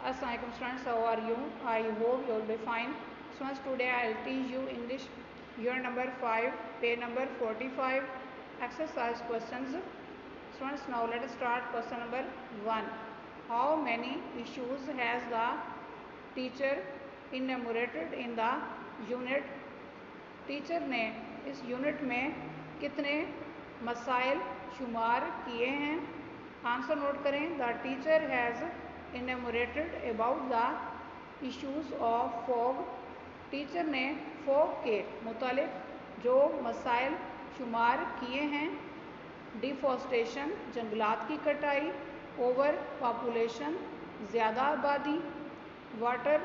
Assalamualaikum students, how are you? I hope you will be fine. Students, today I will teach you English year number 5, page number 45, exercise questions. Students, now let us start question number 1. How many issues has the teacher enumerated in the unit? Teacher ने इस unit में कितने मसाइल शुमार किए हैं? Answer note करें. The teacher has enumerated about the issues of fog. Teacher ने फॉग के मुतालिक जो मसाइल शुमार किए हैं: डिफॉरेस्टेशन जंगलात की कटाई, ओवर पॉपुलेशन ज़्यादा आबादी, वाटर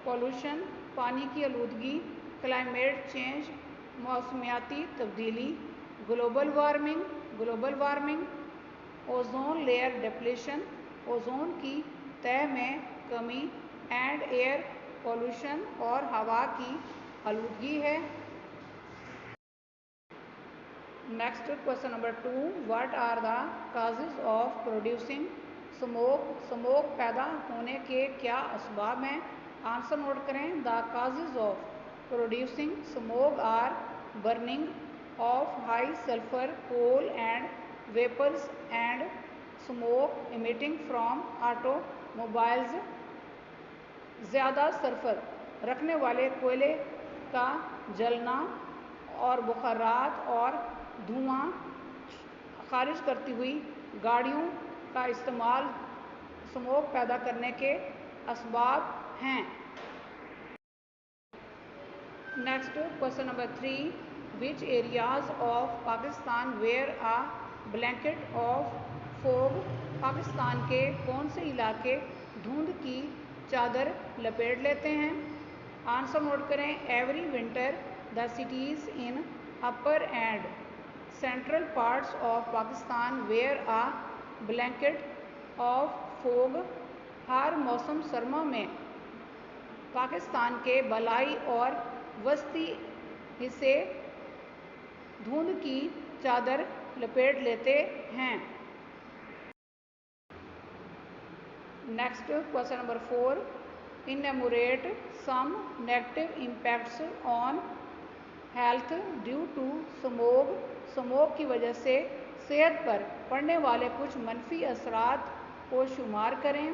पॉल्यूशन पानी की आलूदगी, क्लाइमेट चेंज मौसमियाती तब्दीली, global warming, ozone layer depletion ozone की तह में कमी, एंड एयर पॉल्यूशन और हवा की आलूदगी है. Next question number 2. What are the causes of producing smoke? Smoke पैदा होने के क्या असबाब हैं? आंसर नोट करें. The causes of producing smoke are burning of high sulphur coal and vapours and smoke emitting from automobiles. ज़्यादा sulphur रखने वाले कोयले का जलना और बुखारात और धुआं खारिज करती हुई गाड़ियों का इस्तेमाल स्मोक पैदा करने के असबाब हैं. Next question number 3. Which areas of Pakistan wear a blanket of fog? Pakistan के कौन से इलाके धुंध की चादर लपेट लेते हैं? आंसर नोट करें. Every winter the cities in upper and central parts of Pakistan wear a blanket of fog. हर मौसम सरमा में पाकिस्तान के बलाई और वस्ती हिस्से धुंध की चादर लपेट लेते हैं. Next question number 4. Enumerate some negative impacts on health due to smoke. Smoke की वजह से सेहत पर पड़ने वाले कुछ मनफी असरात को शुमार करें.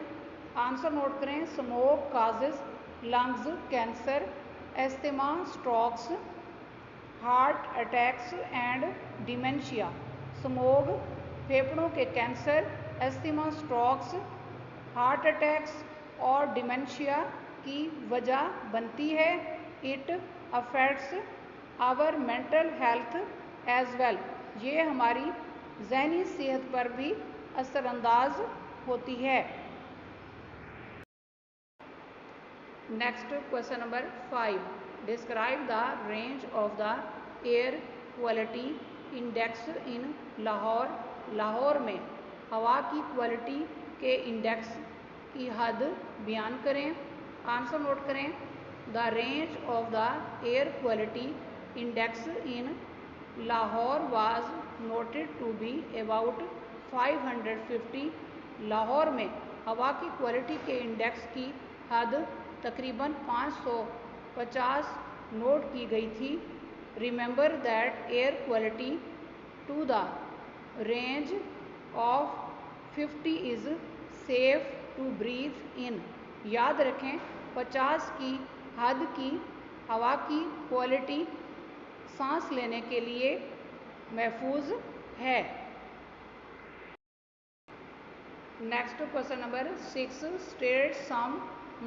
आंसर नोट करें. Smoke causes lungs cancer, asthma, strokes, heart attacks and dementia. Smoke फेफड़ों के cancer, asthma, strokes, heart attacks और डिमेंशिया की वजह बनती है. It affects our mental health as well. ये हमारी जहनी सेहत पर भी असरअंदाज होती है. Next question number 5. Describe the range of the air quality index in Lahore. Lahore में हवा की क्वालिटी के इंडेक्स की हद बयान करें. आंसर नोट करें. The range of the air quality index in Lahore was noted to be about 550. Lahore में हवा की क्वालिटी के इंडेक्स की हद तकरीबन 550 नोट की गई थी. Remember that air quality to the range of 50 is safe to breathe in. याद रखें 50 की हद की हवा की क्वालिटी सांस लेने के लिए महफूज है. Next question number 6. State some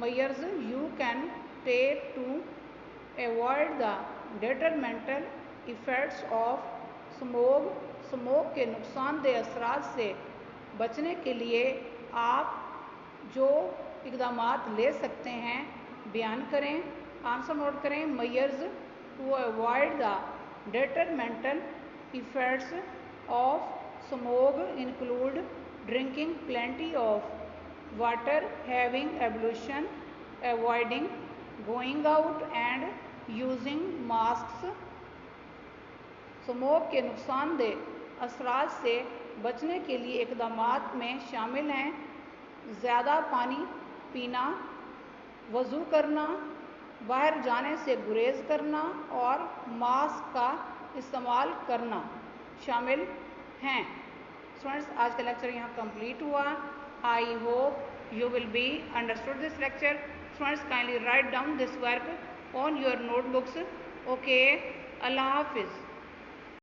measures you can take to avoid the detrimental effects of smoke. Smoke के नुकसानदेह असरात से बचने के लिए आप जो इक़दामात ले सकते हैं बयान करें. आंसर नोट करें. Measures to avoid the detrimental effects of smoke include drinking plenty of water, having ablution, avoiding going out and using masks. Smoke के नुकसानदेह असरात से बचने के लिए इक़दामात में शामिल हैं: ज़्यादा पानी پینا, وضو کرنا, باہر جانے سے گریز کرنا اور ماسک کا استعمال کرنا شامل ہیں. اسٹوڈینٹس آج کا لیکچر یہاں کمپلیٹ ہوا. I hope you will be understood this lecture. Students kindly write down this work on your notebooks. Okay, اللہ حافظ.